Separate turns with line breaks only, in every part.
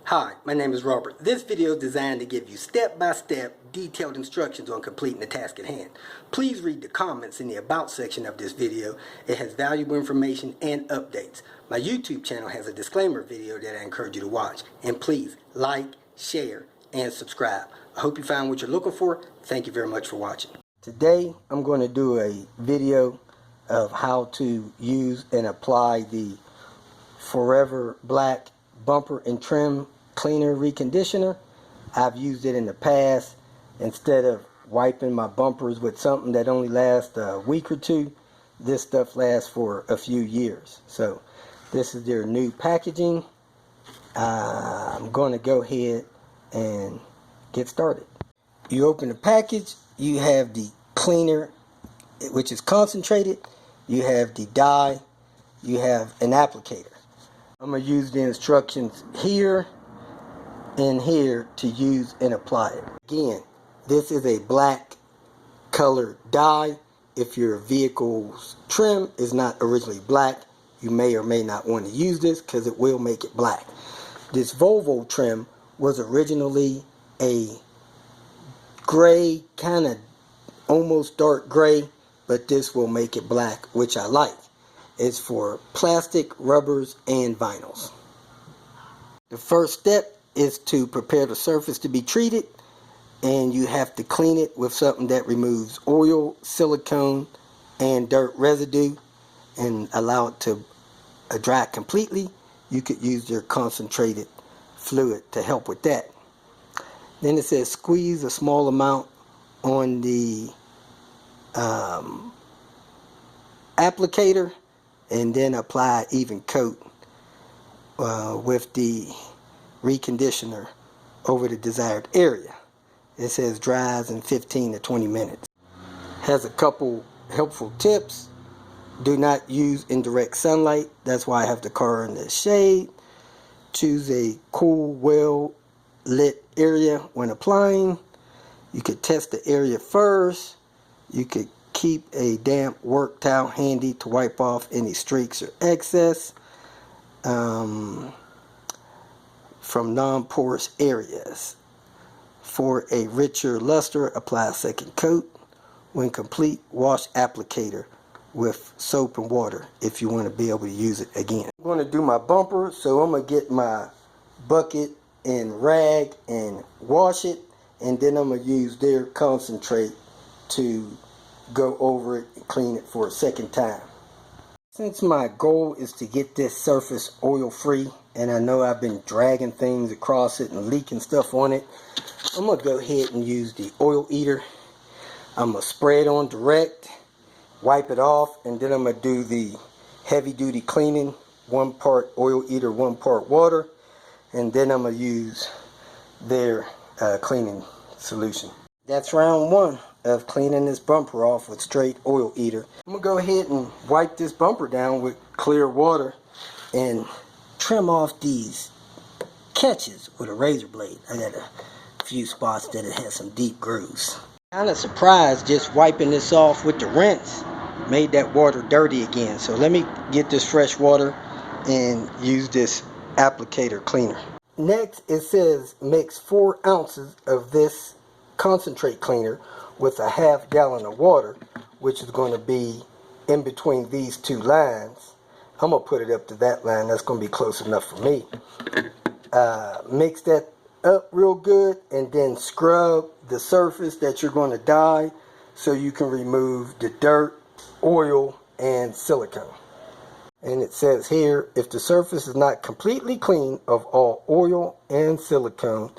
Hi, my name is Robert. This video is designed to give you step-by-step detailed instructions on completing the task at hand. Please read the comments in the About section of this video. It has valuable information and updates. My YouTube channel has a disclaimer video that I encourage you to watch. And please like, share, and subscribe. I hope you found what you're looking for. Thank you very much for watching. Today I'm going to do a video of how to use and apply the Forever Black bumper and trim cleaner reconditioner. I've used it in the past. Instead of wiping my bumpers with something that only lasts a week or two, this stuff lasts for a few years. So this is their new packaging. I'm going to go ahead and get started. You open the package, you have the cleaner, which is concentrated, you have the dye, you have an applicator. I'm going to use the instructions here and here to use and apply it. Again, this is a black colored dye. If your vehicle's trim is not originally black, you may or may not want to use this because it will make it black. This Volvo trim was originally a gray, kind of almost dark gray, but this will make it black, which I like. It's for plastic, rubbers, and vinyls. The first step is to prepare the surface to be treated, and you have to clean it with something that removes oil, silicone, and dirt residue and allow it to dry completely. You could use your concentrated fluid to help with that. Then it says squeeze a small amount on the applicator and then apply an even coat with the reconditioner over the desired area. It says dries in 15 to 20 minutes. Has a couple helpful tips. Do not use indirect sunlight. That's why I have the car in the shade. Choose a cool, well lit area when applying. You could test the area first. You could keep a damp work towel handy to wipe off any streaks or excess from non-porous areas. For a richer luster, apply a second coat. When complete, wash applicator with soap and water if you want to be able to use it again. I'm going to do my bumper, so I'm going to get my bucket and rag and wash it, and then I'm going to use their concentrate to go over it and clean it for a second time. Since my goal is to get this surface oil free, and I know I've been dragging things across it and leaking stuff on it, I'm going to go ahead and use the oil eater. I'm going to spray it on direct, wipe it off, and then I'm going to do the heavy duty cleaning, 1 part oil eater, 1 part water, and then I'm going to use their cleaning solution. That's round 1 of cleaning this bumper off with straight oil eater. I'm going to go ahead and wipe this bumper down with clear water and trim off these catches with a razor blade. I got a few spots that it has some deep grooves. Kind of surprised just wiping this off with the rinse made that water dirty again. So let me get this fresh water and use this applicator cleaner. Next, it says mix 4 ounces of this concentrate cleaner with a ½ gallon of water, which is going to be in between these 2 lines. I'm going to put it up to that line. That's going to be close enough for me. Mix that up real good and then scrub the surface that you're going to dye so you can remove the dirt, oil, and silicone. And it says here, if the surface is not completely clean of all oil and silicone,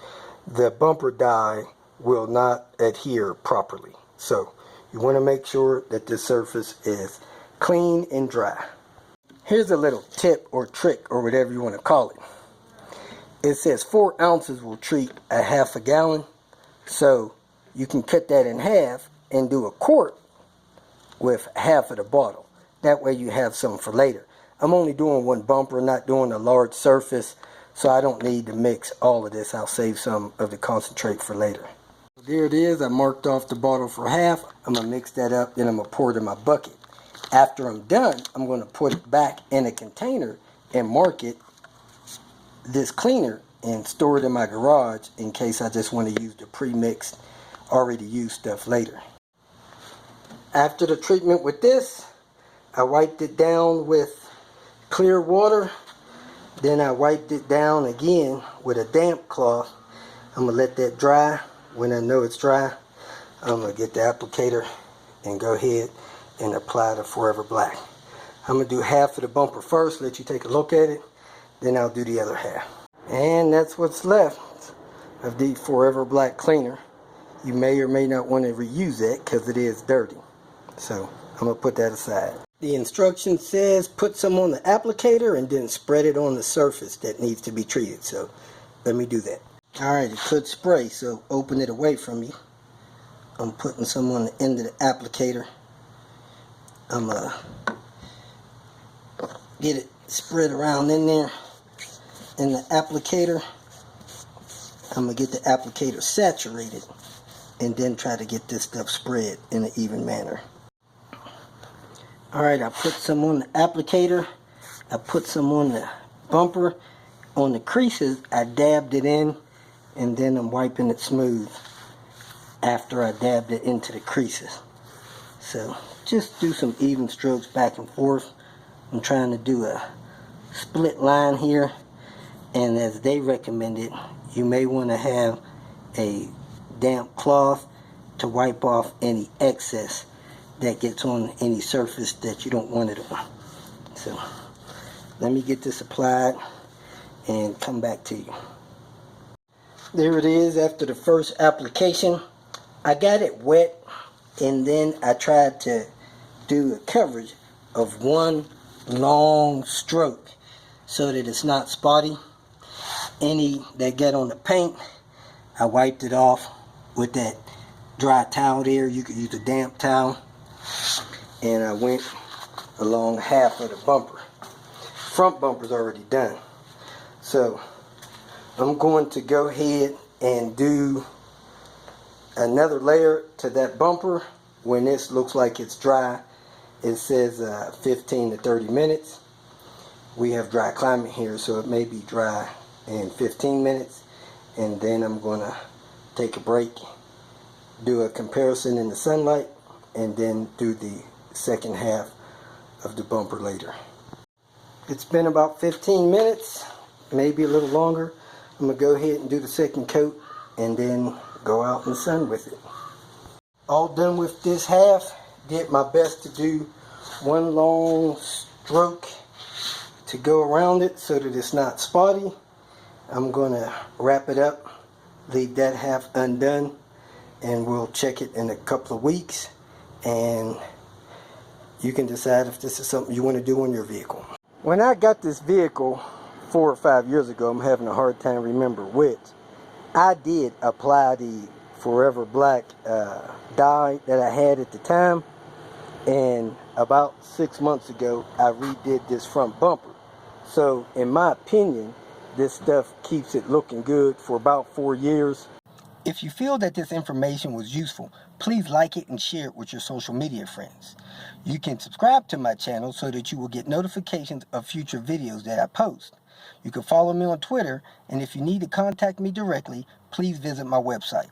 the bumper dye will not adhere properly. So you want to make sure that this surface is clean and dry. Here's a little tip or trick or whatever you want to call it. It says 4 ounces will treat a ½ gallon. So you can cut that in half and do a quart with half of the bottle. That way you have some for later. I'm only doing 1 bumper, not doing a large surface, so I don't need to mix all of this. I'll save some of the concentrate for later. There it is. I marked off the bottle for half. I'm going to mix that up, then I'm going to pour it in my bucket. After I'm done, I'm going to put it back in a container and mark it this cleaner and store it in my garage in case I just want to use the pre-mixed, already used stuff later. After the treatment with this, I wiped it down with clear water. Then I wiped it down again with a damp cloth. I'm going to let that dry. When I know it's dry, I'm going to get the applicator and go ahead and apply the Forever Black. I'm going to do half of the bumper first, let you take a look at it. Then I'll do the other half. And that's what's left of the Forever Black cleaner. You may or may not want to reuse that because it is dirty. So I'm going to put that aside. The instruction says put some on the applicator and then spread it on the surface that needs to be treated. So let me do that. Alright, it could spray, so open it away from you. I'm putting some on the end of the applicator. I'm going to get it spread around in there in the applicator. I'm going to get the applicator saturated and then try to get this stuff spread in an even manner. Alright, I put some on the applicator. I put some on the bumper. On the creases, I dabbed it in and then I'm wiping it smooth after I dabbed it into the creases. So just do some even strokes back and forth. I'm trying to do a split line here, and as they recommended, you may want to have a damp cloth to wipe off any excess that gets on any surface that you don't want it on. So let me get this applied and come back to you. There it is after the first application. I got it wet and then I tried to do a coverage of one long stroke so that it's not spotty. Any that get on the paint, I wiped it off with that dry towel there. You could use a damp towel. And I went along half of the bumper. Front bumper's already done. So I'm going to go ahead and do another layer to that bumper. When this looks like it's dry, it says 15 to 30 minutes. We have dry climate here, so it may be dry in 15 minutes. And then I'm going to take a break, do a comparison in the sunlight, and then do the second half of the bumper later. It's been about 15 minutes, maybe a little longer. I'm going to go ahead and do the second coat and then go out in the sun with it. All done with this half. Did my best to do one long stroke to go around it so that it's not spotty. I'm going to wrap it up, leave that half undone, and we'll check it in a couple of weeks, and you can decide if this is something you want to do on your vehicle. When I got this vehicle 4 or 5 years ago, I'm having a hard time remembering which, I did apply the Forever Black dye that I had at the time, and about 6 months ago I redid this front bumper. So in my opinion, this stuff keeps it looking good for about 4 years. If you feel that this information was useful, please like it and share it with your social media friends. You can subscribe to my channel so that you will get notifications of future videos that I post. You can follow me on Twitter, and if you need to contact me directly, please visit my website.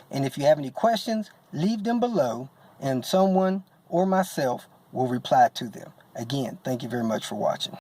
And if you have any questions, leave them below, and someone or myself will reply to them. Again, thank you very much for watching.